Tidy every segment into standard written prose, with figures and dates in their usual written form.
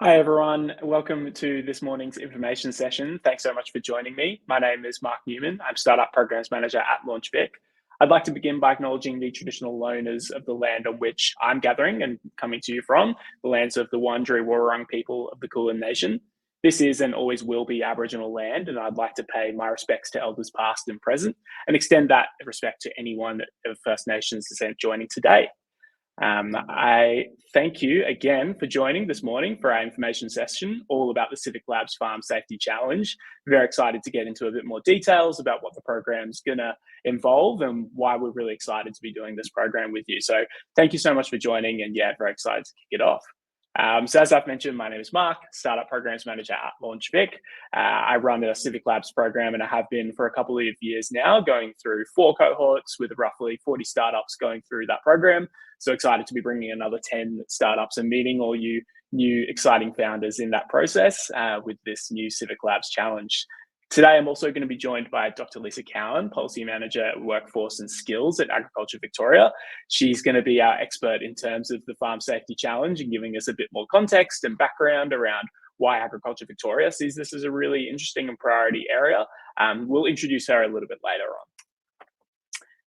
Hi, everyone. Welcome to this morning's information session. Thanks so much for joining me. My name is Mark Newman. I'm Startup Programs Manager at LaunchVic. I'd like to begin by acknowledging the traditional owners of the land on which I'm gathering and coming to you from, the lands of the Wurundjeri Wurrung people of the Kulin Nation. This is and always will be Aboriginal land, and I'd like to pay my respects to elders past and present and extend that respect to anyone of First Nations descent joining today. I thank you again for joining this morning for our information session, all about the CivVic Labs Farm Safety Challenge. Very excited to get into a bit more details about what the program's going to involve and why we're really excited to be doing this program with you. So thank you so much for joining, and yeah, very excited to kick it off. So as I've mentioned, my name is Mark, Startup Programs Manager at LaunchVic. I run a CivVic Labs program, and I have been for a couple of years now, going through 4 cohorts with roughly 40 startups going through that program. So excited to be bringing another 10 startups and meeting all you new exciting founders in that process with this new CivVic Labs challenge. Today, I'm also going to be joined by Dr. Lisa Cowan, Policy Manager at Workforce and Skills at Agriculture Victoria. She's going to be our expert in terms of the Farm Safety Challenge and giving us a bit more context and background around why Agriculture Victoria sees this as a really interesting and priority area. We'll introduce her a little bit later on.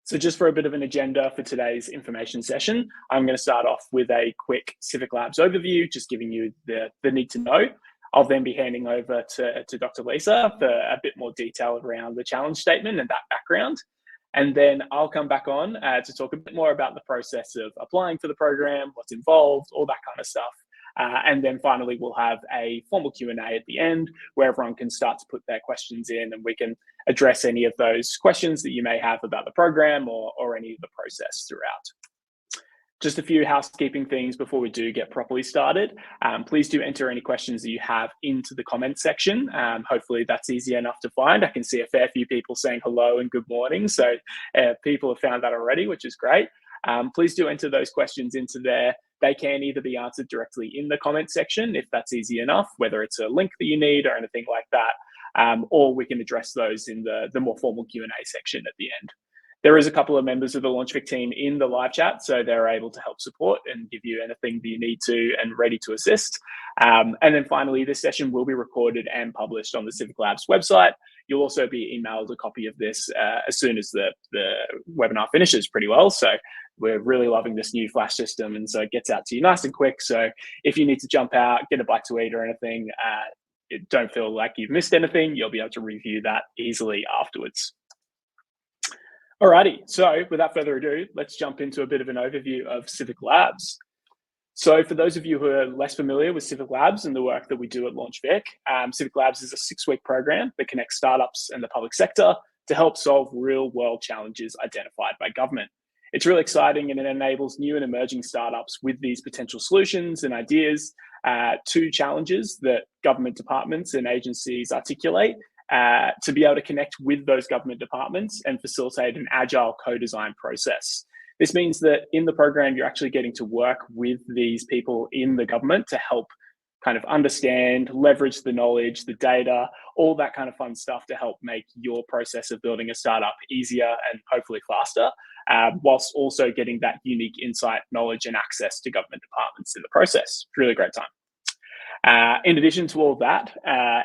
So just for a bit of an agenda for today's information session, I'm going to start off with a quick CivVic Labs overview, just giving you the need to know. I'll then be handing over to Dr. Lisa for a bit more detail around the challenge statement and that background. And then I'll come back on to talk a bit more about the process of applying for the program, what's involved, all that kind of stuff. And then finally, we'll have a formal Q&A at the end where everyone can start to put their questions in, and we can address any of those questions that you may have about the program or any of the process throughout. Just a few housekeeping things before we do get properly started. Please do enter any questions that you have into the comment section. Hopefully that's easy enough to find. I can see a fair few people saying hello and good morning. So people have found that already, which is great. Please do enter those questions into there. They can either be answered directly in the comment section, if that's easy enough, whether it's a link that you need or anything like that, or we can address those in the more formal Q&A section at the end. There is a couple of members of the LaunchVic team in the live chat, so they're able to help support and give you anything that you need to and ready to assist. And then finally, this session will be recorded and published on the CivVic Labs website. You'll also be emailed a copy of this as soon as the webinar finishes pretty well. So we're really loving this new Flash system, and so it gets out to you nice and quick. So if you need to jump out, get a bite to eat or anything, don't feel like you've missed anything. You'll be able to review that easily afterwards. Alrighty, so without further ado, let's jump into a bit of an overview of CivVic Labs. So for those of you who are less familiar with CivVic Labs and the work that we do at LaunchVic, CivVic Labs is a 6-week program that connects startups and the public sector to help solve real-world challenges identified by government. It's really exciting, and it enables new and emerging startups with these potential solutions and ideas to challenges that government departments and agencies articulate to be able to connect with those government departments and facilitate an agile co-design process. This means that in the program, you're actually getting to work with these people in the government to help kind of understand, leverage the knowledge, the data, all that kind of fun stuff to help make your process of building a startup easier and hopefully faster, whilst also getting that unique insight, knowledge, and access to government departments in the process. Really great time. In addition to all that,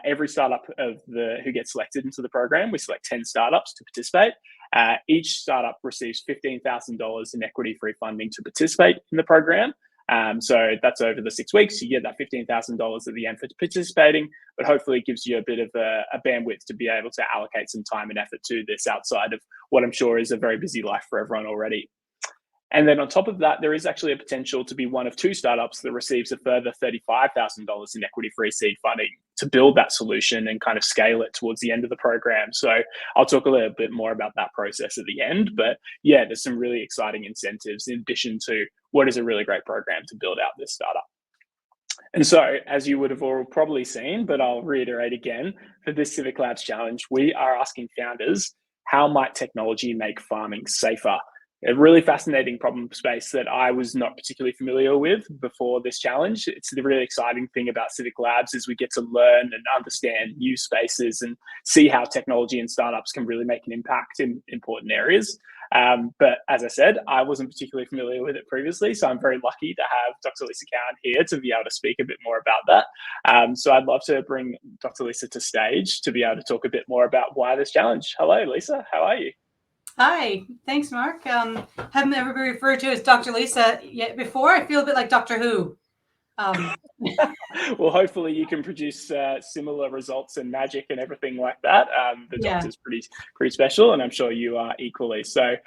every startup who gets selected into the program, we select 10 startups to participate. Each startup receives $15,000 in equity-free funding to participate in the program. So that's over the 6 weeks. You get that $15,000 at the end for participating, but hopefully it gives you a bit of a bandwidth to be able to allocate some time and effort to this outside of what I'm sure is a very busy life for everyone already. And then on top of that, there is actually a potential to be one of 2 startups that receives a further $35,000 in equity-free seed funding to build that solution and kind of scale it towards the end of the program. So I'll talk a little bit more about that process at the end. But yeah, there's some really exciting incentives in addition to what is a really great program to build out this startup. And so, as you would have all probably seen, but I'll reiterate again, for this CivVic Labs challenge, we are asking founders, how might technology make farming safer? A really fascinating problem space that I was not particularly familiar with before this challenge. It's the really exciting thing about CivVic Labs is we get to learn and understand new spaces and see how technology and startups can really make an impact in important areas. But as I said, I wasn't particularly familiar with it previously, so I'm very lucky to have Dr. Lisa Cowan here to be able to speak a bit more about that. So I'd love to bring Dr. Lisa to stage to be able to talk a bit more about why this challenge. Hello, Lisa. How are you? Hi, thanks, Mark. Haven't ever been referred to as Dr. Lisa yet before. I feel a bit like Doctor Who. Well, hopefully you can produce similar results and magic and everything like that. The Yeah. doctor's pretty special, and I'm sure you are equally. So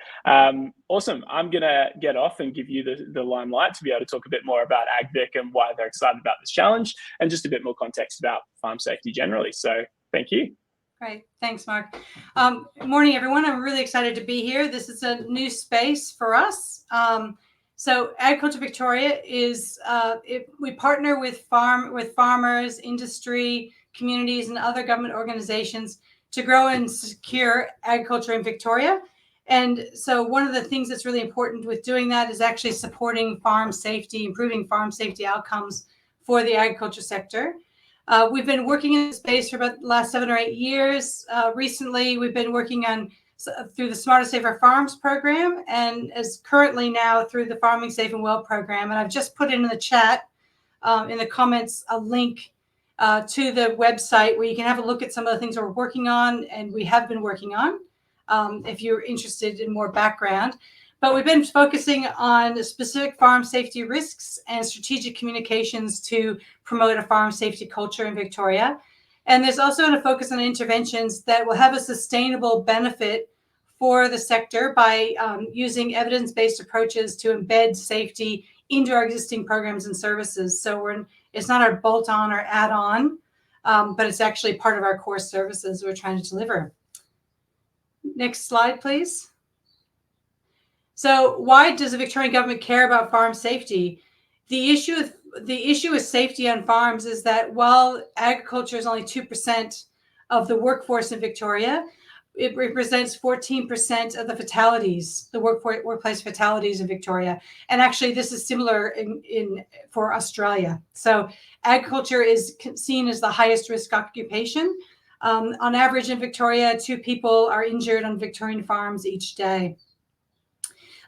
awesome. I'm going to get off and give you the limelight to be able to talk a bit more about AgVic and why they're excited about this challenge, and just a bit more context about farm safety generally. So thank you. Great. Thanks, Mark. Morning, everyone. I'm really excited to be here. This is a new space for us. So Agriculture Victoria is, we partner with farmers, industry, communities, and other government organizations to grow and secure agriculture in Victoria. And so one of the things that's really important with doing that is actually supporting farm safety, improving farm safety outcomes for the agriculture sector. We've been working in this space for about the last 7 or 8 years. Recently, we've been working on through the Smarter, Safer Farms program, and as currently now through the Farming Safe and Well program. And I've just put in the chat, in the comments, a link to the website where you can have a look at some of the things we're working on and we have been working on, if you're interested in more background. But we've been focusing on specific farm safety risks and strategic communications to promote a farm safety culture in Victoria. And there's also a focus on interventions that will have a sustainable benefit for the sector by using evidence-based approaches to embed safety into our existing programs and services. So it's not our bolt-on or add-on, but it's actually part of our core services we're trying to deliver. Next slide, please. So why does the Victorian government care about farm safety? The issue with safety on farms is that while agriculture is only 2% of the workforce in Victoria, it represents 14% of the fatalities, the workplace fatalities in Victoria. And actually, this is similar for Australia. So agriculture is seen as the highest risk occupation. On average in Victoria, 2 people are injured on Victorian farms each day.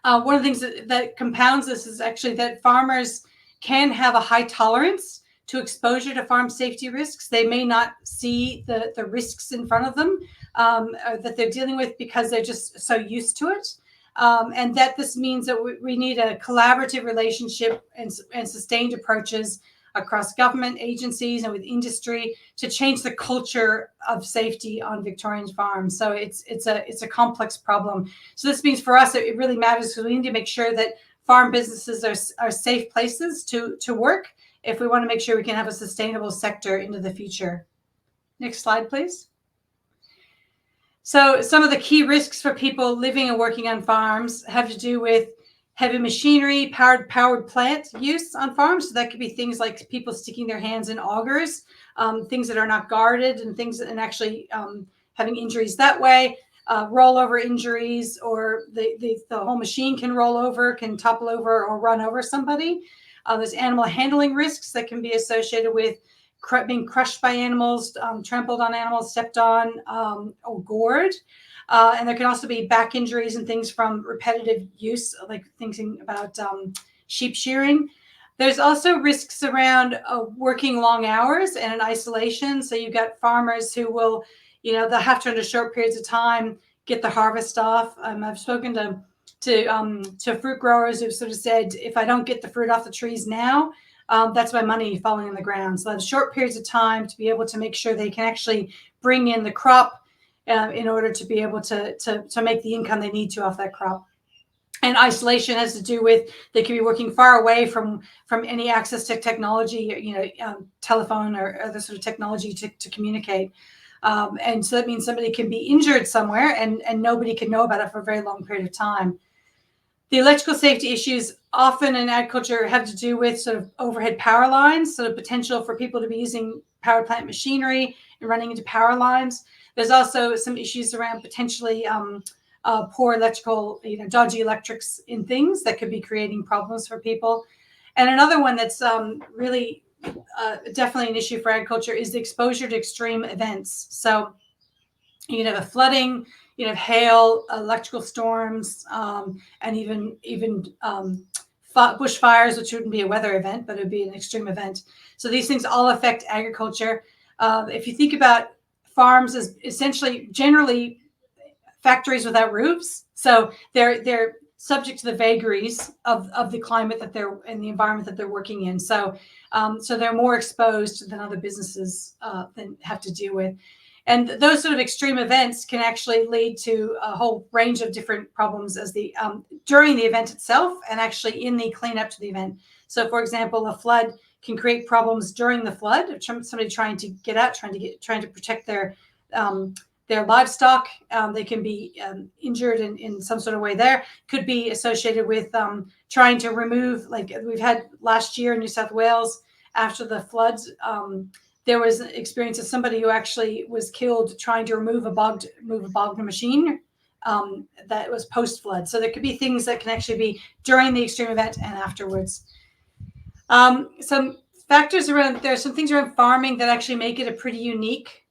One of the things that compounds this is actually that farmers can have a high tolerance to exposure to farm safety risks. They may not see the risks in front of them that they're dealing with because they're just so used to it. And that this means that we need a collaborative relationship and sustained approaches across government agencies and with industry to change the culture of safety on Victorian farms. So it's a complex problem. So this means for us, it really matters because we need to make sure that farm businesses are safe places to work if we want to make sure we can have a sustainable sector into the future. Next slide, please. So some of the key risks for people living and working on farms have to do with heavy machinery, powered plant use on farms. So that could be things like people sticking their hands in augers, things that are not guarded, and actually having injuries that way. Rollover injuries, or the whole machine can roll over, can topple over or run over somebody. There's animal handling risks that can be associated with being crushed by animals, trampled on animals, stepped on, or gored. And there can also be back injuries and things from repetitive use, like thinking about sheep shearing. There's also risks around working long hours and in isolation. So you've got farmers who will, they'll have to, under short periods of time, get the harvest off. I've spoken to fruit growers who've sort of said, if I don't get the fruit off the trees now, that's my money falling in the ground. So that's short periods of time to be able to make sure they can actually bring in the crop in order to be able to make the income they need to off that crop. And isolation has to do with they could be working far away from any access to technology, telephone or other sort of technology to communicate. And so that means somebody can be injured somewhere and nobody can know about it for a very long period of time. The electrical safety issues often in agriculture have to do with sort of overhead power lines, so the potential for people to be using power plant machinery and running into power lines. There's also some issues around potentially poor electrical, dodgy electrics in things that could be creating problems for people. And another one that's really definitely an issue for agriculture is the exposure to extreme events. So you can have a flooding, hail, electrical storms, and even bushfires, which wouldn't be a weather event, but it would be an extreme event. So these things all affect agriculture. If you think about farms as essentially generally factories without roofs, so they're subject to the vagaries of the climate that they're in, the environment that they're working in. So they're more exposed than other businesses than have to deal with. And those sort of extreme events can actually lead to a whole range of different problems as during the event itself and actually in the cleanup to the event. So, for example, a flood can create problems during the flood. Somebody trying to get out, trying to protect their livestock. They can be injured in some sort of way. There could be associated with trying to remove, like we've had last year in New South Wales after the floods. There was an experience of somebody who actually was killed trying to remove a bogged machine that was post-flood. So there could be things that can actually be during the extreme event and afterwards. Some factors there's some things around farming that actually make it a pretty unique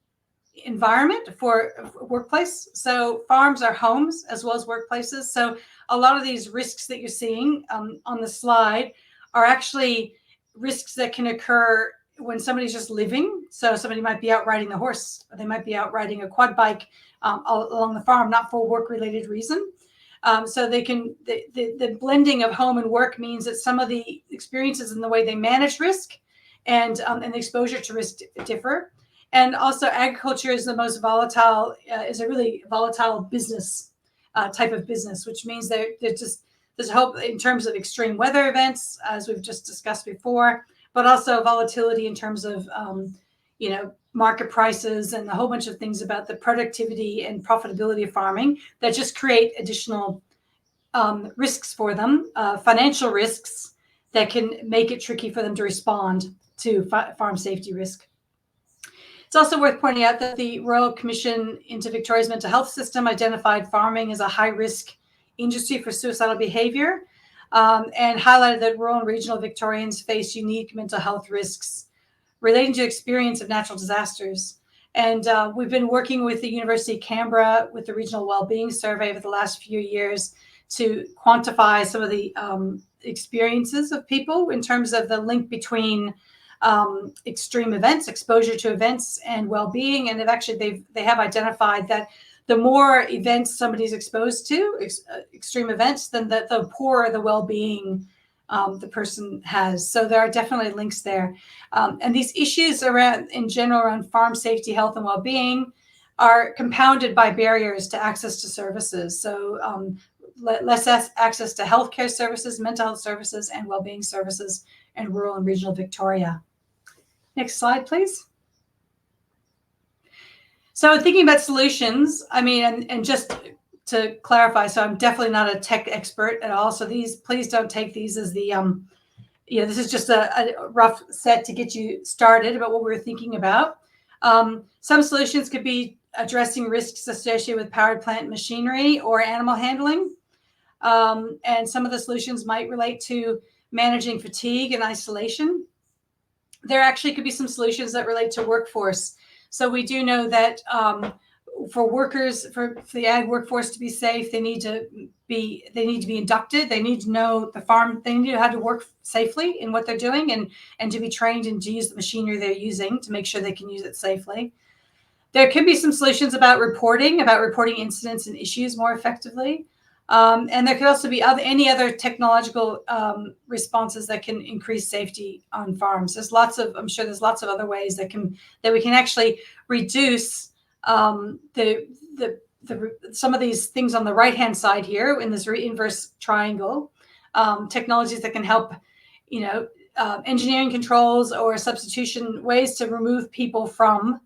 environment for a workplace. So farms are homes as well as workplaces. So a lot of these risks that you're seeing on the slide are actually risks that can occur when somebody's just living. So somebody might be out riding the horse, or they might be out riding a quad bike along the farm, not for a work-related reason. So they can the blending of home and work means that some of the experiences and the way they manage risk and the exposure to risk differ. And also, agriculture is the most volatile, is a really volatile business type of business, which means there's hope in terms of extreme weather events, as we've just discussed before, but also volatility in terms of market prices and a whole bunch of things about the productivity and profitability of farming that just create additional risks for them, financial risks that can make it tricky for them to respond to farm safety risk. It's also worth pointing out that the Royal Commission into Victoria's mental health system identified farming as a high-risk industry for suicidal behavior and highlighted that rural and regional Victorians face unique mental health risks relating to experience of natural disasters. And we've been working with the University of Canberra with the Regional Wellbeing Survey over the last few years to quantify some of the experiences of people in terms of the link between extreme events, exposure to events, and well-being. And they have identified that the more events somebody's exposed to, extreme events, then the poorer the well-being the person has. So there are definitely links there. And these issues in general around farm safety, health, and well-being are compounded by barriers to access to services. So less access to healthcare services, mental health services, and well-being services in rural and regional Victoria. Next slide, please. So thinking about solutions, and just to clarify, so I'm definitely not a tech expert at all. So please don't take these as the, this is just a rough set to get you started about what we're thinking about. Some solutions could be addressing risks associated with powered plant machinery or animal handling. And some of the solutions might relate to managing fatigue and isolation. There actually could be some solutions that relate to workforce. So we do know that for workers, for the ag workforce to be safe, they need to be inducted. They need to know the farm. They need to know how to work safely in what they're doing, and to be trained and to use the machinery they're using to make sure they can use it safely. There could be some solutions about reporting incidents and issues more effectively. And there could also be any other technological responses that can increase safety on farms. I'm sure there's lots of other ways that we can actually reduce some of these things on the right-hand side here in this inverse triangle, technologies that can help, engineering controls or substitution ways to remove people from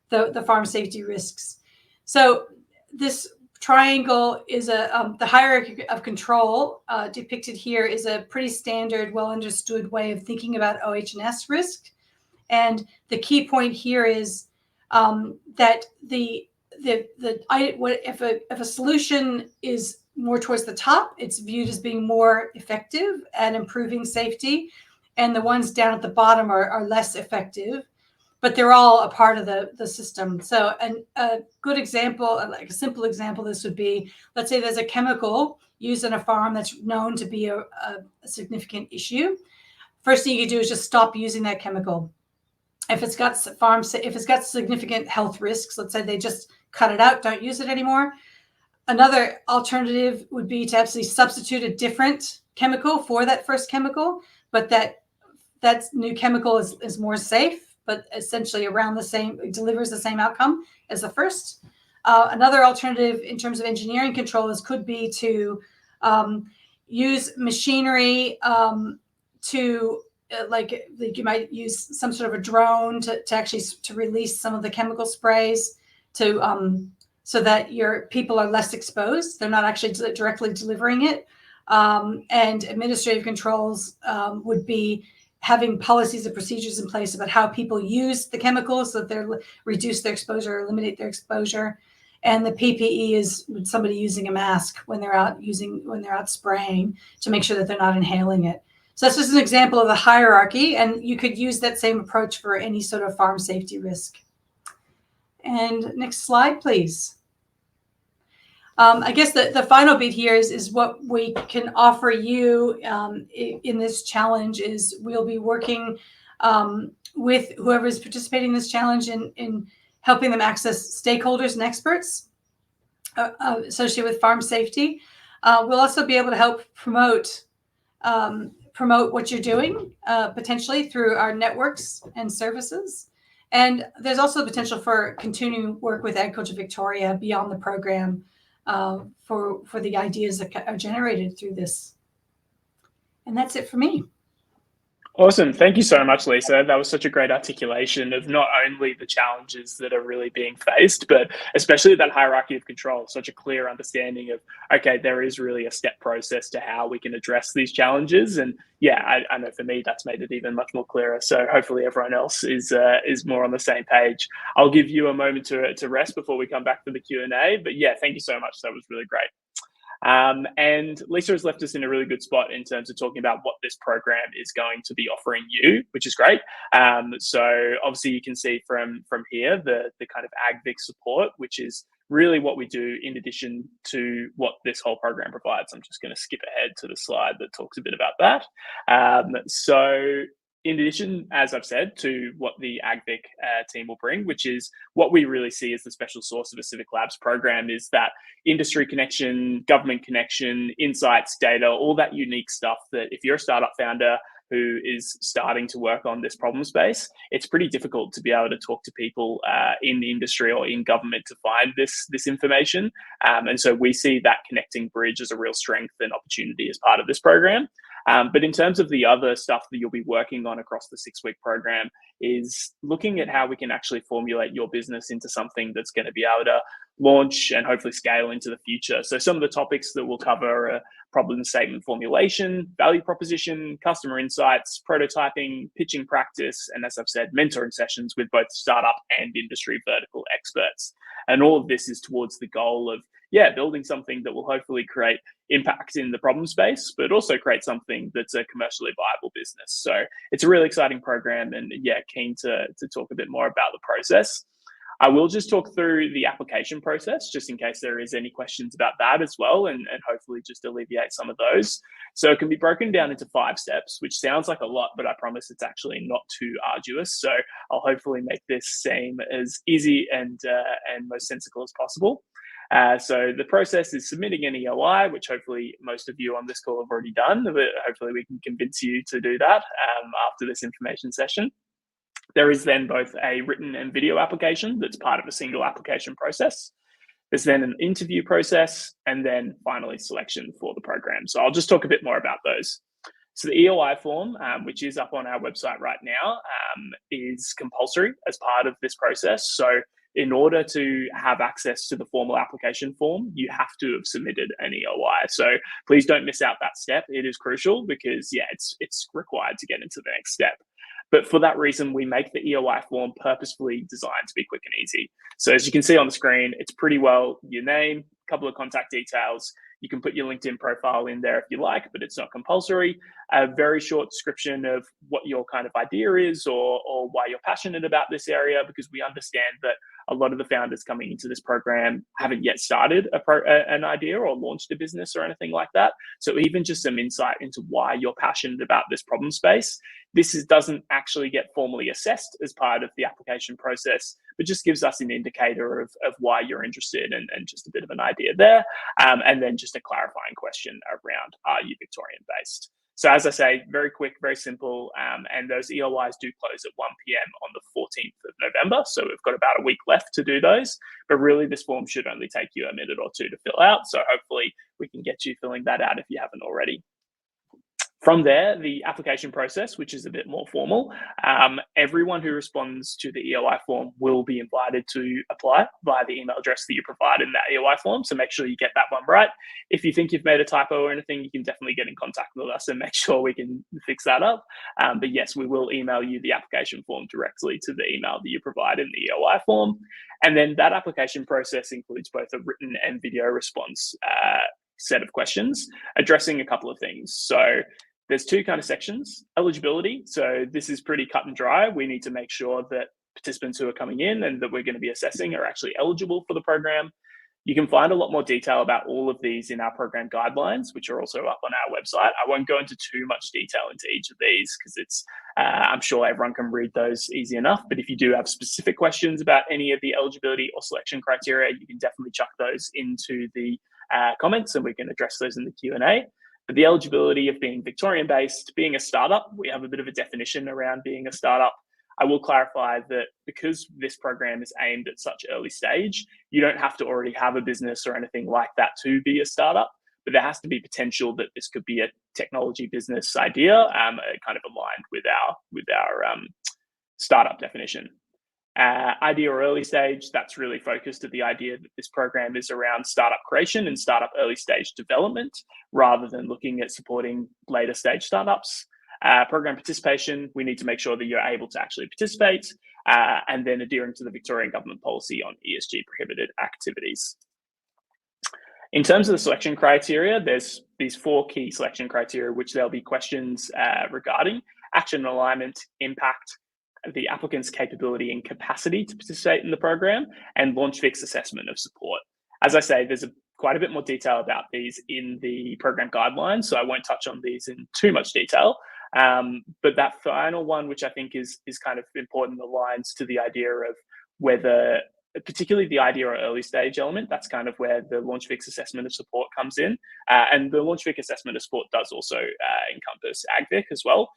the farm safety risks. So this triangle is the hierarchy of control depicted here is a pretty standard, well understood way of thinking about OH&S risk. And the key point here is that if a solution is more towards the top, it's viewed as being more effective at improving safety, and the ones down at the bottom are less effective. but they're all a part of the system. So a good example, like a simple example, this would be, let's say there's a chemical used in a farm that's known to be a significant issue. First thing you can do is just stop using that chemical. If it's got significant health risks, let's say they just cut it out, don't use it anymore. Another alternative would be to actually substitute a different chemical for that first chemical, but that new chemical is more safe, but essentially around the same, it delivers the same outcome as the first. Another alternative in terms of engineering controls could be to use machinery to like you might use some sort of a drone to actually to release some of the chemical sprays to so that your people are less exposed. They're not actually directly delivering it. And administrative controls would be having policies and procedures in place about how people use the chemicals so that they reduce their exposure or eliminate their exposure. And the PPE is somebody using a mask when they're out spraying to make sure that they're not inhaling it. So that's just an example of the hierarchy, and you could use that same approach for any sort of farm safety risk. And next slide, please. I guess the final bit here is what we can offer you in this challenge is we'll be working with whoever is participating in this challenge in helping them access stakeholders and experts associated with farm safety. We'll also be able to help promote what you're doing potentially through our networks and services. And there's also the potential for continuing work with Agriculture Victoria beyond the program for the ideas that are generated through this. And that's it for me. Awesome. Thank you so much, Lisa. That was such a great articulation of not only the challenges that are really being faced, but especially that hierarchy of control, such a clear understanding of, okay, there is really a step process to how we can address these challenges. And yeah, I know for me, that's made it even much more clearer. So hopefully everyone else is more on the same page. I'll give you a moment to rest before we come back for the Q&A. But yeah, thank you so much. That was really great. And Lisa has left us in a really good spot in terms of talking about what this program is going to be offering you, which is great. So obviously you can see from here the kind of AgVic support, which is really what we do in addition to what this whole program provides. I'm just going to skip ahead to the slide that talks a bit about that. So in addition, as I've said, to what the AgVic team will bring, which is what we really see as the special source of a CivVic Labs program, is that industry connection, government connection, insights, data, all that unique stuff that if you're a startup founder who is starting to work on this problem space, it's pretty difficult to be able to talk to people in the industry or in government to find this information. And so we see that connecting bridge as a real strength and opportunity as part of this program. But in terms of the other stuff that you'll be working on across the 6-week program is looking at how we can actually formulate your business into something that's going to be able to launch and hopefully scale into the future. So some of the topics that we'll cover are problem statement formulation, value proposition, customer insights, prototyping, pitching practice, and as I've said, mentoring sessions with both startup and industry vertical experts. And all of this is towards the goal of building something that will hopefully create impact in the problem space, but also create something that's a commercially viable business. So it's a really exciting program, and keen to talk a bit more about the process. I will just talk through the application process, just in case there is any questions about that as well, and hopefully just alleviate some of those. So it can be broken down into 5 steps, which sounds like a lot, but I promise it's actually not too arduous. So I'll hopefully make this seem as easy and most sensical as possible. So the process is submitting an EOI, which hopefully most of you on this call have already done, but hopefully we can convince you to do that after this information session. There is then both a written and video application that's part of a single application process. There's then an interview process, and then finally selection for the program. So I'll just talk a bit more about those. So the EOI form, which is up on our website right now, is compulsory as part of this process. So in order to have access to the formal application form, you have to have submitted an EOI. So please don't miss out that step. It is crucial because it's required to get into the next step. But for that reason, we make the EOI form purposefully designed to be quick and easy. So as you can see on the screen, it's pretty well your name, a couple of contact details, You can put your LinkedIn profile in there if you like, but it's not compulsory. A very short description of what your kind of idea is, or why you're passionate about this area, because we understand that a lot of the founders coming into this program haven't yet started an idea or launched a business or anything like that. So even just some insight into why you're passionate about this problem space. Doesn't actually get formally assessed as part of the application process, but just gives us an indicator of why you're interested, and just a bit of an idea there. And then just a clarifying question around, are you Victorian based? So as I say, very quick, very simple. And those EOIs do close at 1 p.m. on the 14th of November. So we've got about a week left to do those. But really, this form should only take you a minute or two to fill out. So hopefully we can get you filling that out if you haven't already. From there, the application process, which is a bit more formal, everyone who responds to the EOI form will be invited to apply via the email address that you provide in that EOI form. So make sure you get that one right. If you think you've made a typo or anything, you can definitely get in contact with us and make sure we can fix that up. But yes, we will email you the application form directly to the email that you provide in the EOI form. And then that application process includes both a written and video response set of questions addressing a couple of things. So there's two kind of sections. Eligibility. So this is pretty cut and dry. We need to make sure that participants who are coming in and that we're going to be assessing are actually eligible for the program. You can find a lot more detail about all of these in our program guidelines, which are also up on our website. I won't go into too much detail into each of these because I'm sure everyone can read those easy enough. But if you do have specific questions about any of the eligibility or selection criteria, you can definitely chuck those into the comments and we can address those in the Q&A. But the eligibility of being Victorian-based, being a startup, we have a bit of a definition around being a startup. I will clarify that because this program is aimed at such early stage, you don't have to already have a business or anything like that to be a startup, but there has to be potential that this could be a technology business idea, kind of aligned with our startup definition. Idea or early stage, that's really focused at the idea that this program is around startup creation and startup early stage development, rather than looking at supporting later stage startups. Program participation, we need to make sure that you're able to actually participate, and then adhering to the Victorian government policy on ESG prohibited activities. In terms of the selection criteria, there's these 4 key selection criteria, which there'll be questions regarding action alignment, impact, the applicant's capability and capacity to participate in the program, and LaunchVic's assessment of support. As I say, there's quite a bit more detail about these in the program guidelines, so I won't touch on these in too much detail. But that final one, which I think is kind of important, aligns to the idea of whether, particularly the idea or early stage element, that's kind of where the LaunchVic's assessment of support comes in. And the LaunchVic assessment of support does also encompass AgVic as well.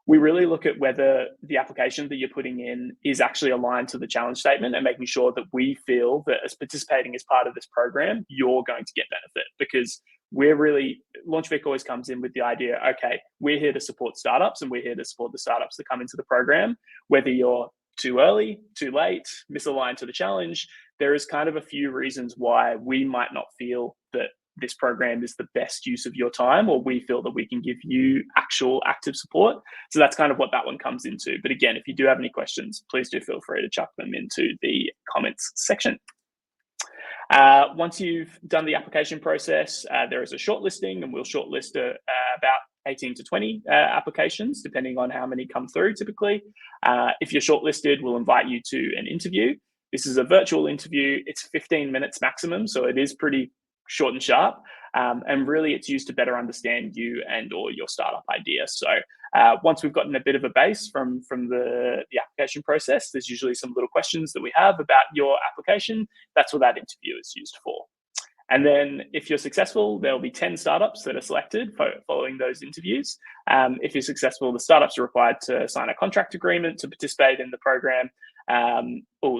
We really look at whether the application that you're putting in is actually aligned to the challenge statement, and making sure that we feel that as participating as part of this program, you're going to get benefit, because LaunchVic always comes in with the idea, okay, we're here to support startups and we're here to support the startups that come into the program. Whether you're too early, too late, misaligned to the challenge, there is kind of a few reasons why we might not feel that this program is the best use of your time, or we feel that we can give you actual active support. So that's kind of what that one comes into. But again, if you do have any questions, please do feel free to chuck them into the comments section. Once you've done the application process, there is a shortlisting, and we'll shortlist about 18 to 20 applications, depending on how many come through typically. If you're shortlisted, we'll invite you to an interview. This is a virtual interview. It's 15 minutes maximum, so it is pretty short and sharp, and really it's used to better understand you and or your startup idea. So once we've gotten a bit of a base from the application process, there's usually some little questions that we have about your application. That's what that interview is used for. And then if you're successful, there'll be 10 startups that are selected following those interviews. If you're successful, the startups are required to sign a contract agreement to participate in the program.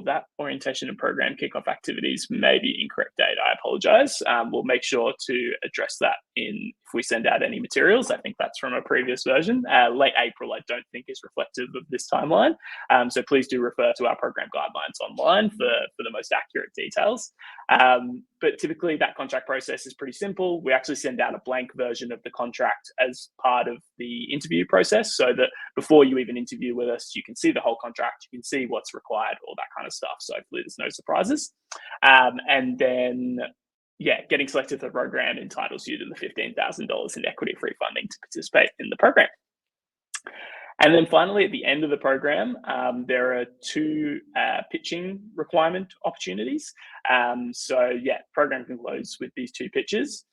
That orientation and program kickoff activities may be incorrect date. I apologize. We'll make sure to address that if we send out any materials. I think that's from a previous version. Late April, I don't think is reflective of this timeline. So please do refer to our program guidelines online for the most accurate details. But typically that contract process is pretty simple. We actually send out a blank version of the contract as part of the interview process, so that before you even interview with us, you can see the whole contract, you can see what's required, all that kind of stuff. So hopefully there's no surprises. And then getting selected for the program entitles you to the $15,000 in equity-free funding to participate in the program. And then finally, at the end of the program, there are 2 pitching requirement opportunities. Program can close with these 2 pitches.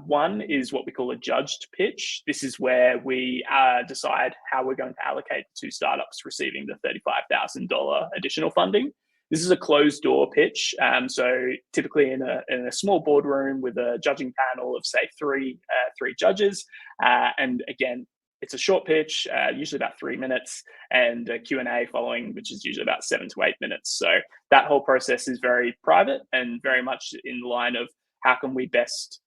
One is what we call a judged pitch. This is where we decide how we're going to allocate to startups receiving the $35,000 additional funding. This is a closed door pitch. So typically in a small boardroom with a judging panel of say three judges. And again, it's a short pitch, usually about 3 minutes, and a Q&A following, which is usually about 7 to 8 minutes. So that whole process is very private and very much in the line of how can we best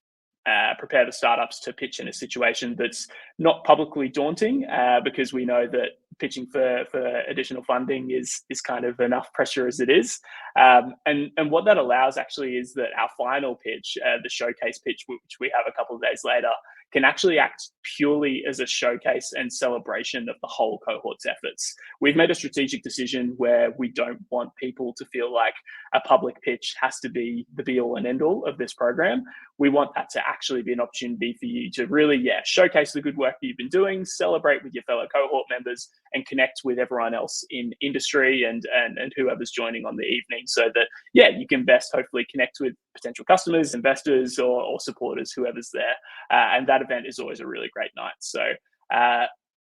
prepare the startups to pitch in a situation that's not publicly daunting, because we know that pitching for additional funding is kind of enough pressure as it is. And what that allows actually is that our final pitch, the showcase pitch, which we have a couple of days later, can actually act purely as a showcase and celebration of the whole cohort's efforts. We've made a strategic decision where we don't want people to feel like a public pitch has to be the be-all and end-all of this program. We want that to actually be an opportunity for you to really, showcase the good work that you've been doing, celebrate with your fellow cohort members, and connect with everyone else in industry and whoever's joining on the evening, so that, you can best hopefully connect with potential customers, investors, or supporters, whoever's there. And that event is always a really great night. So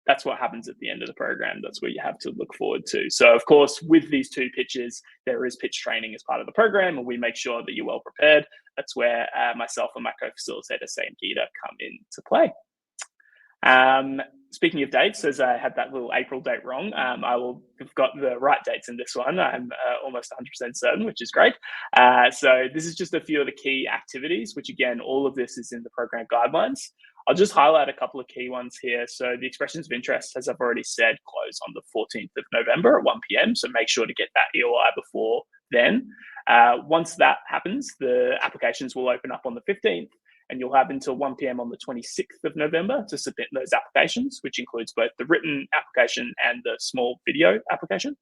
that's what happens at the end of the program. That's what you have to look forward to. So of course, with these 2 pitches, there is pitch training as part of the program, and we make sure that you're well prepared. That's where myself and my co-facilitator, Sam Gita, come into play. Speaking of dates, as I had that little April date wrong, I will have got the right dates in this one. I'm almost 100% certain, which is great. So this is just a few of the key activities, which again, all of this is in the program guidelines. I'll just highlight a couple of key ones here. So the expressions of interest, as I've already said, close on the 14th of November at 1 p.m. So make sure to get that EOI before then. Once that happens, the applications will open up on the 15th. And you'll have until 1 p.m. on the 26th of November to submit those applications, which includes both the written application and the small video application.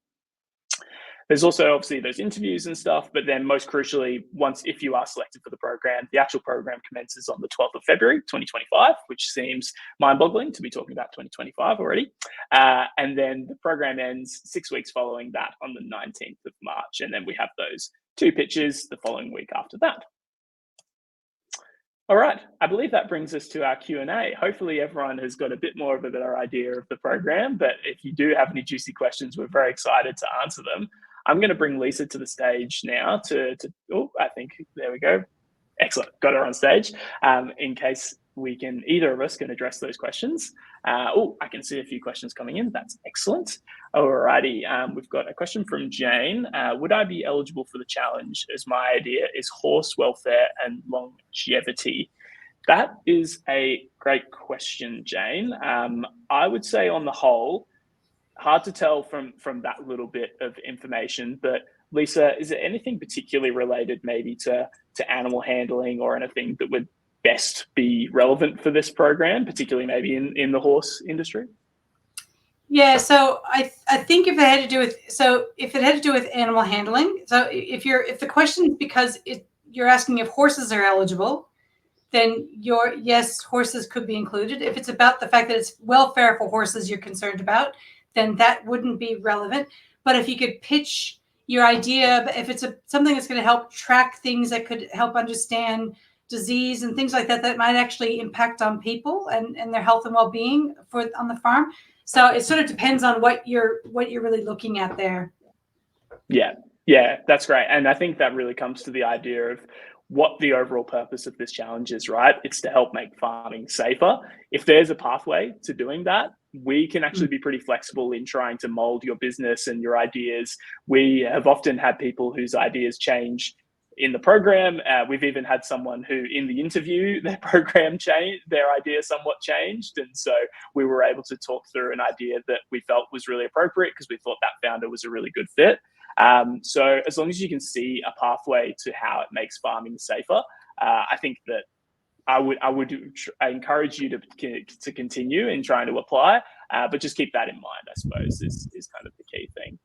There's also obviously those interviews and stuff, but then most crucially, if you are selected for the program, the actual program commences on the 12th of February, 2025, which seems mind-boggling to be talking about 2025 already. And then the program ends 6 weeks following that on the 19th of March. And then we have those 2 pitches the following week after that. All right, I believe that brings us to our Q&A. Hopefully everyone has got a bit more of a better idea of the program, but if you do have any juicy questions, we're very excited to answer them. I'm going to bring Lisa to the stage now I think, there we go. Excellent, got her on stage, in case either of us can address those questions. I can see a few questions coming in. That's excellent. Alrighty, we've got a question from Jane. Would I be eligible for the challenge, as my idea is horse welfare and longevity? That is a great question, Jane. I would say on the whole, hard to tell from that little bit of information, but Lisa, is there anything particularly related maybe to animal handling or anything that would best be relevant for this program, particularly maybe in the horse industry? Yeah, so I think if it had to do with animal handling, so if the question is because you're asking if horses are eligible, then yes, horses could be included. If it's about the fact that it's welfare for horses you're concerned about, then that wouldn't be relevant. But if you could pitch your idea, if it's something that's going to help track things that could help understand disease and things like that, that might actually impact on people and their health and well-being on the farm. So it sort of depends on what you're really looking at there. Yeah, that's great. And I think that really comes to the idea of what the overall purpose of this challenge is, right? It's to help make farming safer. If there's a pathway to doing that, we can actually be pretty flexible in trying to mold your business and your ideas. We have often had people whose ideas change in the program. We've even had someone who in the interview, their idea somewhat changed. And so we were able to talk through an idea that we felt was really appropriate because we thought that founder was a really good fit. So as long as you can see a pathway to how it makes farming safer, I think that I would encourage you to continue in trying to apply, but just keep that in mind, I suppose, is kind of the key thing.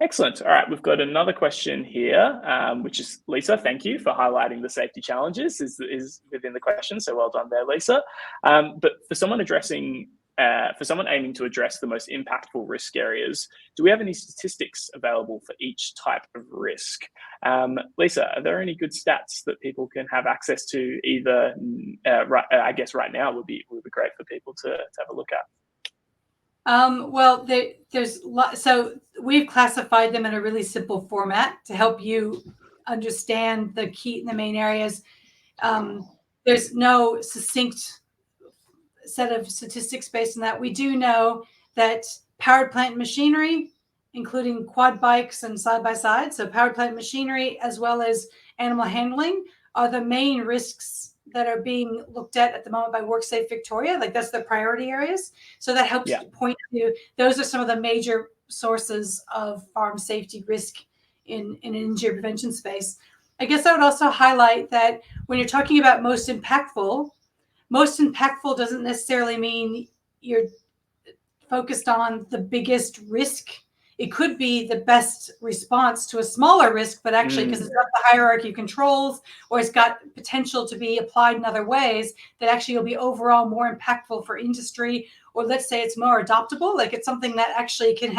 Excellent. All right, we've got another question here, which is Lisa. Thank you for highlighting the safety challenges is within the question. So well done there, Lisa. But for someone aiming to address the most impactful risk areas, do we have any statistics available for each type of risk? Lisa, are there any good stats that people can have access to? Either, I guess right now would be great for people to have a look at. Well, so we've classified them in a really simple format to help you understand the main areas. There's no succinct set of statistics based on that. We do know that powered plant machinery, including quad bikes and side-by-side, so powered plant machinery as well as animal handling are the main risks that are being looked at the moment by WorkSafe Victoria. Like that's the priority areas. So that helps point to, those are some of the major sources of farm safety risk in an injury prevention space. I guess I would also highlight that when you're talking about most impactful doesn't necessarily mean you're focused on the biggest risk. It could be the best response to a smaller risk, but actually because it's got the hierarchy of controls or it's got potential to be applied in other ways, that actually will be overall more impactful for industry. Or let's say it's more adoptable, like it's something that actually can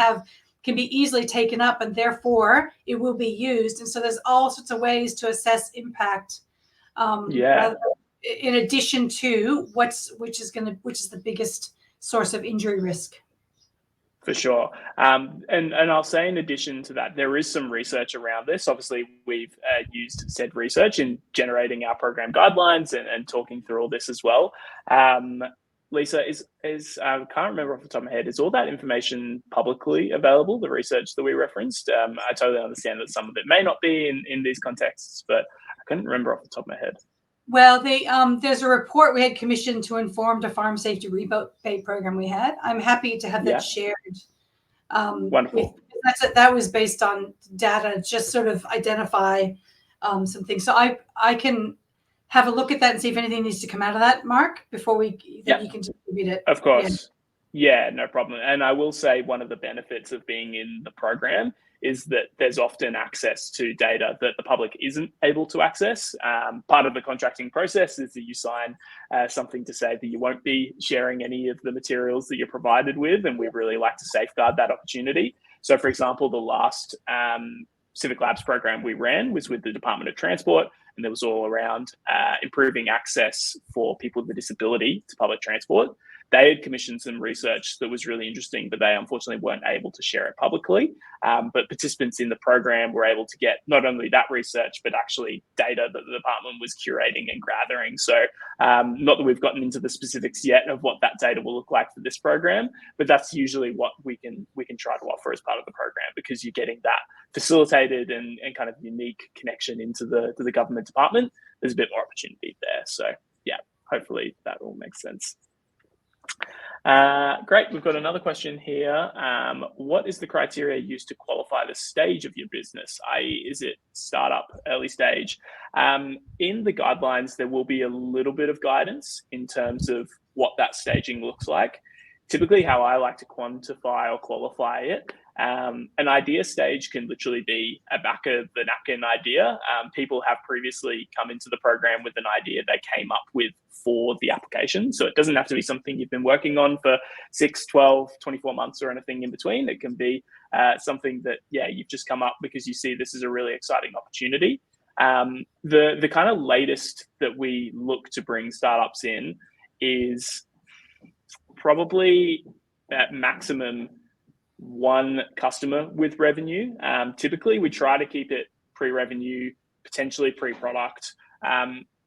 be easily taken up and therefore it will be used. And so there's all sorts of ways to assess impact. In addition to which is the biggest source of injury risk. For sure. And I'll say in addition to that, there is some research around this. Obviously, we've used said research in generating our program guidelines and talking through all this as well. Lisa, I can't remember off the top of my head, is all that information publicly available, the research that we referenced? I totally understand that some of it may not be in these contexts, but I couldn't remember off the top of my head. Well, there's a report we had commissioned to inform the farm safety rebate program we had. I'm happy to have that shared. Wonderful. That was based on data, just sort of identify some things. So I can have a look at that and see if anything needs to come out of that, Mark, before you can distribute it. Of course. Yeah, no problem. And I will say one of the benefits of being in the program is that there's often access to data that the public isn't able to access. Part of the contracting process is that you sign something to say that you won't be sharing any of the materials that you're provided with, and we really like to safeguard that opportunity. So, for example, the last CivVic Labs program we ran was with the Department of Transport, and it was all around improving access for people with a disability to public transport. They had commissioned some research that was really interesting, but they unfortunately weren't able to share it publicly. But participants in the program were able to get not only that research, but actually data that the department was curating and gathering. So not that we've gotten into the specifics yet of what that data will look like for this program, but that's usually what we can try to offer as part of the program, because you're getting that facilitated and kind of unique connection into the government department. There's a bit more opportunity there. So yeah, hopefully that all makes sense. Great. We've got another question here. What is the criteria used to qualify the stage of your business? i.e., is it startup, early stage? In the guidelines, there will be a little bit of guidance in terms of what that staging looks like. Typically, how I like to quantify or qualify it, an idea stage can literally be a back of the napkin idea. People have previously come into the program with an idea they came up with for the application. So it doesn't have to be something you've been working on for 6, 12, 24 months or anything in between. It can be something that, you've just come up because you see this is a really exciting opportunity. The kind of latest that we look to bring startups in is probably at maximum one customer with revenue. Typically, we try to keep it pre-revenue, potentially pre-product,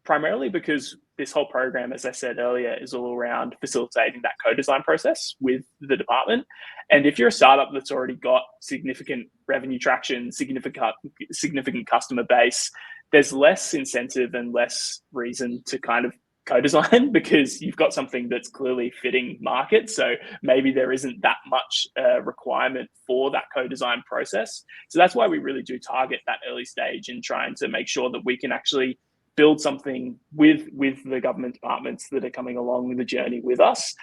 primarily because this whole program, as I said earlier, is all around facilitating that co-design process with the department. And if you're a startup that's already got significant revenue traction, significant customer base, there's less incentive and less reason to kind of co-design, because you've got something that's clearly fitting market. So maybe there isn't that much requirement for that co-design process. So that's why we really do target that early stage and trying to make sure that we can actually build something with the government departments that are coming along the journey with us.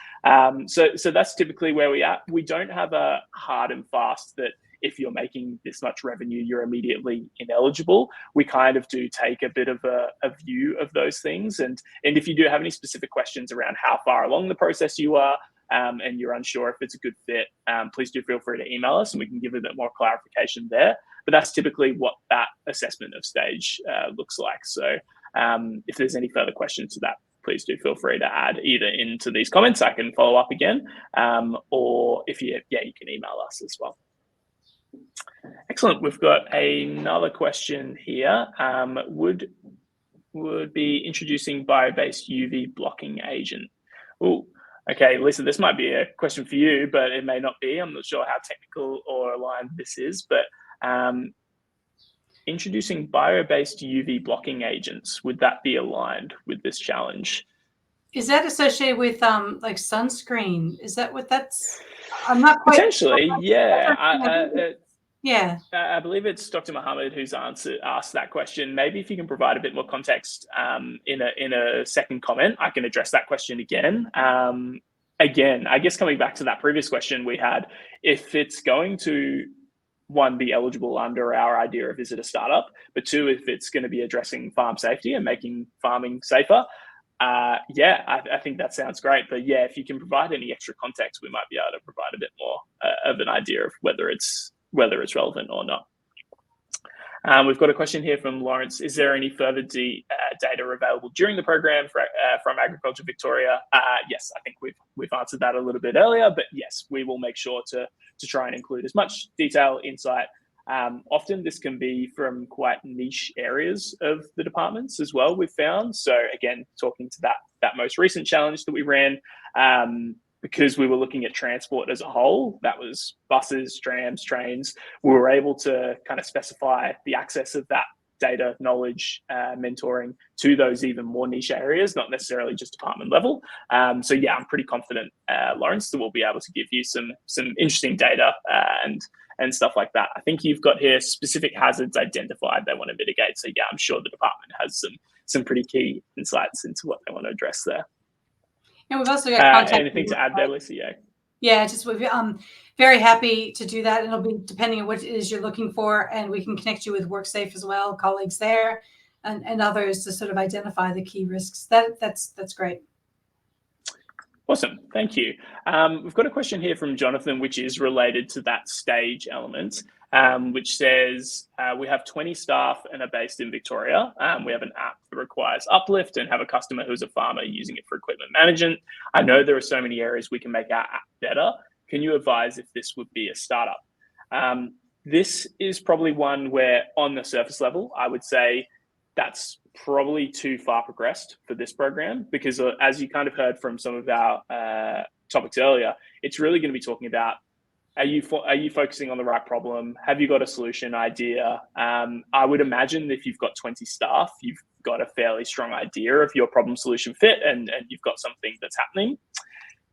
So that's typically where we are. We don't have a hard and fast that if you're making this much revenue, you're immediately ineligible. We kind of do take a bit of a view of those things. And if you do have any specific questions around how far along the process you are, and you're unsure if it's a good fit, please do feel free to email us and we can give a bit more clarification there. But that's typically what that assessment of stage looks like. So if there's any further questions to that, please do feel free to add either into these comments. I can follow up again, or if you can email us as well. Excellent. We've got another question here. Would be introducing bio-based UV blocking agent. Oh, okay, Lisa, this might be a question for you, but it may not be. I'm not sure how technical or aligned this is, but introducing bio-based UV blocking agents, would that be aligned with this challenge? Is that associated with like sunscreen? Is that what that's? I'm not quite. Potentially, yeah. Yeah. I believe it's Dr. Mohammed who's asked that question. Maybe if you can provide a bit more context in a second comment, I can address that question again. Again, I guess coming back to that previous question we had, if it's going to, one, be eligible under our idea of is it a startup, but two, if it's going to be addressing farm safety and making farming safer, I think that sounds great. But yeah, if you can provide any extra context, we might be able to provide a bit more of an idea of whether it's relevant or not. We've got a question here from Lawrence. Is there any further data available during the program from Agriculture Victoria? Yes, I think we've answered that a little bit earlier, but yes, we will make sure to try and include as much detail, insight. Often this can be from quite niche areas of the departments as well, we've found. So again, talking to that most recent challenge that we ran, because we were looking at transport as a whole, that was buses, trams, trains, we were able to kind of specify the access of that data, knowledge, mentoring to those even more niche areas, not necessarily just department level. So yeah, I'm pretty confident, Lawrence, that we'll be able to give you some interesting data and stuff like that. I think you've got here specific hazards identified they want to mitigate. So yeah, I'm sure the department has some pretty key insights into what they want to address there. And we've also got contact. Anything to add there, Lisa? Yeah, just we're very happy to do that. It'll be depending on what it is you're looking for, and we can connect you with WorkSafe as well, colleagues there, and others to sort of identify the key risks. That's great. Awesome, thank you. We've got a question here from Jonathan, which is related to that stage element, which says, we have 20 staff and are based in Victoria. We have an app that requires uplift and have a customer who's a farmer using it for equipment management. I know there are so many areas we can make our app better. Can you advise if this would be a startup? This is probably one where on the surface level, I would say that's probably too far progressed for this program, because as you kind of heard from some of our topics earlier, it's really going to be talking about, are you focusing on the right problem? Have you got a solution idea? I would imagine if you've got 20 staff, you've got a fairly strong idea of your problem solution fit, and you've got something that's happening.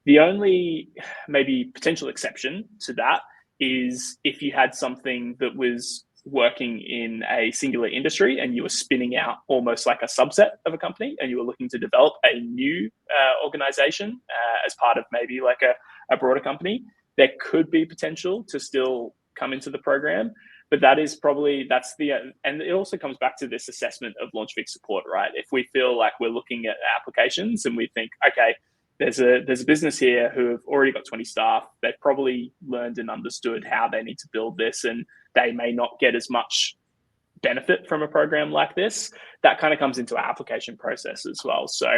The only maybe potential exception to that is if you had something that was working in a singular industry and you were spinning out almost like a subset of a company and you were looking to develop a new organization as part of maybe like a broader company, there could be potential to still come into the program. But and it also comes back to this assessment of LaunchVic support, right? If we feel like we're looking at applications and we think, okay, there's a business here who have already got 20 staff, they've probably learned and understood how they need to build this, and they may not get as much benefit from a program like this. That kind of comes into our application process as well. So,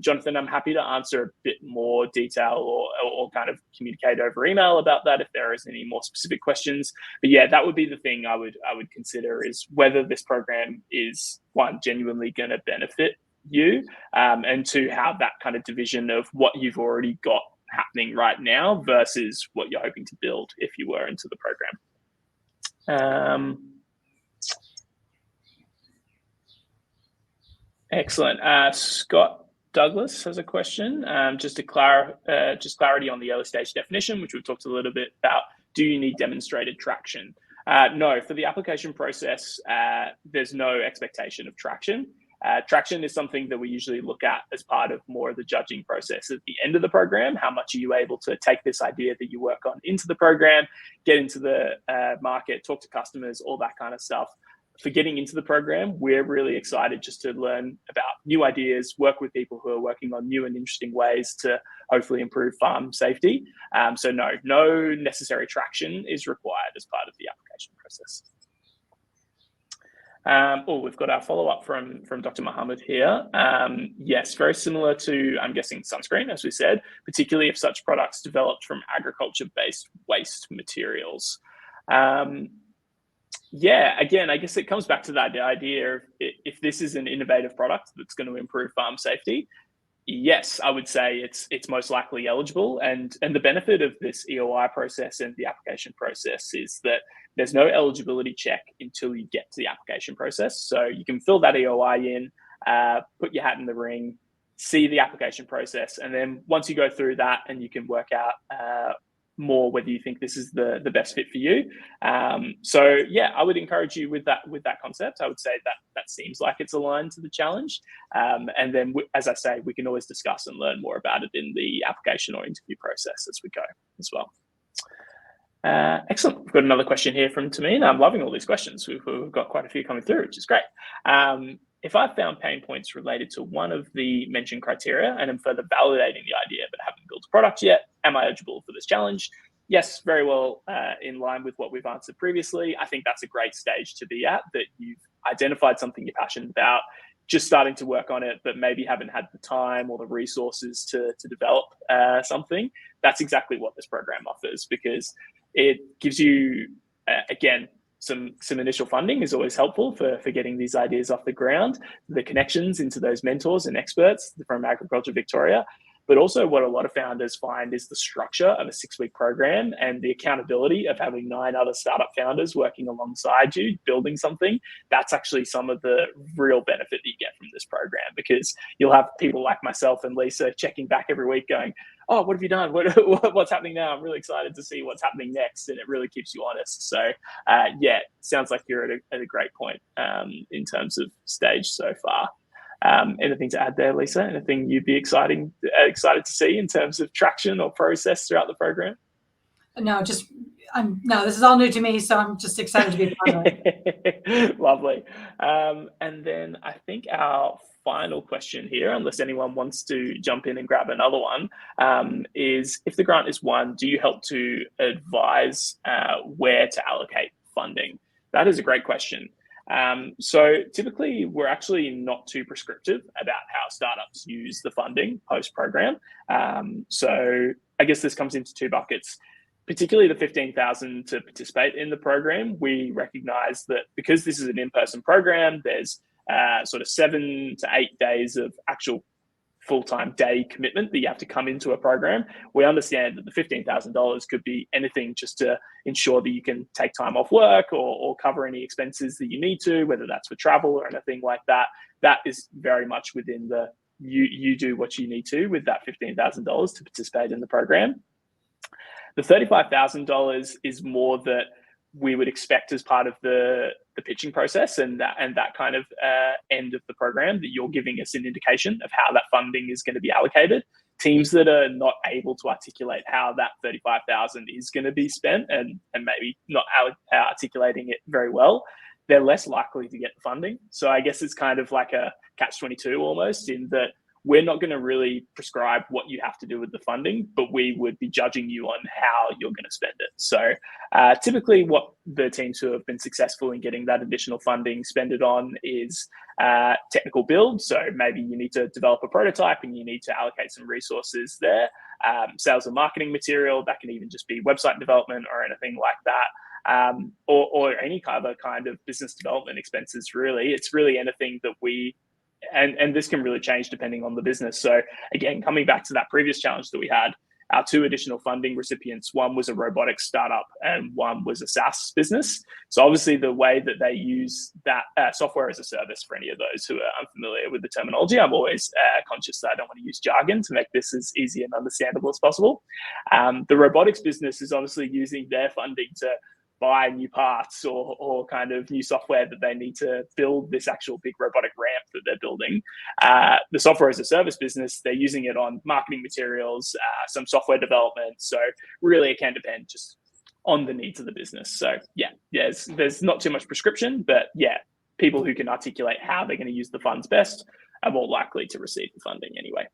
Jonathan, I'm happy to answer a bit more detail or kind of communicate over email about that if there is any more specific questions. But yeah, that would be the thing I would consider, is whether this program is, one, genuinely going to benefit you, and two, how that kind of division of what you've already got happening right now versus what you're hoping to build if you were into the program. Excellent. Scott Douglas has a question. Just clarity on the early stage definition, which we've talked a little bit about. Do you need demonstrated traction? No, for the application process, there's no expectation of traction. Traction is something that we usually look at as part of more of the judging process at the end of the program. How much are you able to take this idea that you work on into the program, get into the market, talk to customers, all that kind of stuff. For getting into the program, we're really excited just to learn about new ideas, work with people who are working on new and interesting ways to hopefully improve farm safety. So no necessary traction is required as part of the application process. We've got our follow-up from Dr. Mohammed here. Yes, very similar to, I'm guessing, sunscreen, as we said, particularly if such products developed from agriculture-based waste materials. Yeah, again, I guess it comes back to that idea of if this is an innovative product that's going to improve farm safety, yes, I would say it's most likely eligible. And the benefit of this EOI process and the application process is that there's no eligibility check until you get to the application process. So you can fill that EOI in, put your hat in the ring, see the application process, and then once you go through that and you can work out more whether you think this is the best fit for you. So yeah, I would encourage you with that concept. I would say that seems like it's aligned to the challenge. And then, as I say, we can always discuss and learn more about it in the application or interview process as we go as well. Excellent. We've got another question here from Tamina. I'm loving all these questions. We've got quite a few coming through, which is great. If I've found pain points related to one of the mentioned criteria and am further validating the idea but haven't built a product yet, am I eligible for this challenge? Yes, very well in line with what we've answered previously. I think that's a great stage to be at, that you've identified something you're passionate about, just starting to work on it, but maybe haven't had the time or the resources to develop something. That's exactly what this program offers, because it gives you, again, some initial funding is always helpful for getting these ideas off the ground, the connections into those mentors and experts from Agriculture Victoria. But also what a lot of founders find is the structure of a 6-week program and the accountability of having 9 other startup founders working alongside you, building something. That's actually some of the real benefit that you get from this program, because you'll have people like myself and Lisa checking back every week going, oh, what have you done? What's happening now? I'm really excited to see what's happening next. And it really keeps you honest. So yeah, sounds like you're at a great point in terms of stage so far. Anything to add there, Lisa? Anything you'd be excited to see in terms of traction or process throughout the program? No, this is all new to me, so I'm just excited to be a part of it. Lovely. And then I think our final question here, unless anyone wants to jump in and grab another one, is if the grant is won, do you help to advise where to allocate funding? That is a great question. So typically we're actually not too prescriptive about how startups use the funding post-program. So I guess this comes into 2 buckets, particularly the $15,000 to participate in the program. We recognize that because this is an in-person program, there's sort of 7 to 8 days of actual full-time day commitment that you have to come into a program. We understand that the $15,000 could be anything just to ensure that you can take time off work or cover any expenses that you need to, whether that's for travel or anything like that. That is very much within the you do what you need to with that $15,000 to participate in the program. The $35,000 is more that we would expect as part of the pitching process and that kind of end of the program, that you're giving us an indication of how that funding is going to be allocated. Teams that are not able to articulate how that $35,000 is going to be spent and maybe not articulating it very well, they're less likely to get the funding. So I guess it's kind of like a catch-22 almost, in that we're not going to really prescribe what you have to do with the funding, but we would be judging you on how you're going to spend it. So typically what the teams who have been successful in getting that additional funding spend it on is technical build. So maybe you need to develop a prototype and you need to allocate some resources there. Sales and marketing material, that can even just be website development or anything like that. Or any other kind of business development expenses, really. It's really anything that we, and this can really change depending on the business. So again, coming back to that previous challenge that we had, our 2 additional funding recipients, one was a robotics startup and one was a SaaS business. So obviously the way that they use that software as a service, for any of those who are unfamiliar with the terminology, I'm always conscious that I don't want to use jargon to make this as easy and understandable as possible. The robotics business is obviously using their funding to buy new parts or kind of new software that they need to build this actual big robotic ramp that they're building. The software as a service business, they're using it on marketing materials, some software development. So really it can depend just on the needs of the business. So there's not too much prescription, but people who can articulate how they're going to use the funds best are more likely to receive the funding anyway.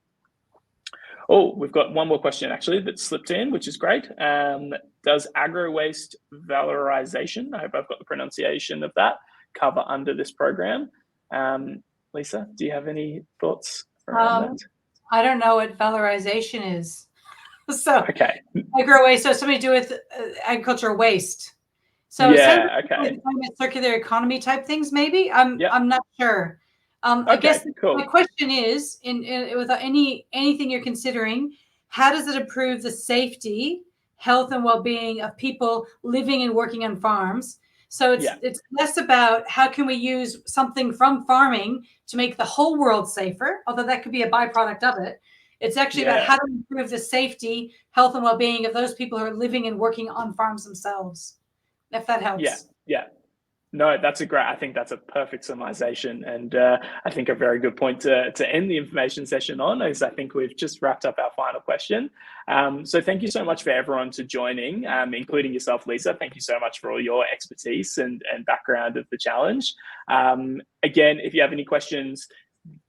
Oh, we've got one more question actually that slipped in, which is great. Does agro-waste valorization, I hope I've got the pronunciation of that, cover under this program? Lisa, do you have any thoughts around that? I don't know what valorization is. So okay. Agro-waste, so something to do with agricultural waste. So circular economy type things, maybe. I'm not sure. I guess my question is, with anything you're considering, how does it improve the safety, health, and well-being of people living and working on farms? So it's less about how can we use something from farming to make the whole world safer, although that could be a byproduct of it. It's actually about how to improve the safety, health, and well-being of those people who are living and working on farms themselves, if that helps. Yeah. No, I think that's a perfect summarization, and I think a very good point to end the information session on, is I think we've just wrapped up our final question. So thank you so much for everyone to joining, including yourself, Lisa. Thank you so much for all your expertise and background of the challenge. Again, if you have any questions,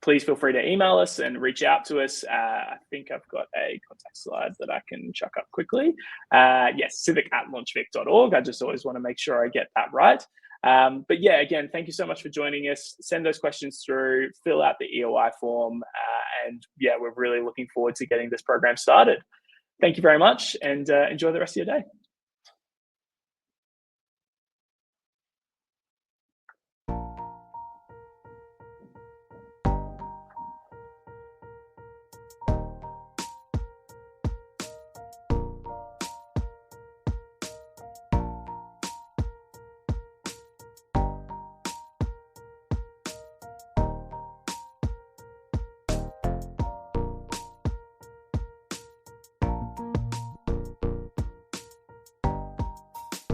please feel free to email us and reach out to us. I think I've got a contact slide that I can chuck up quickly. Yes, CivVic@launchvic.org. I just always want to make sure I get that right. But again, thank you so much for joining us. Send those questions through, fill out the EOI form, and we're really looking forward to getting this program started. Thank you very much, and enjoy the rest of your day.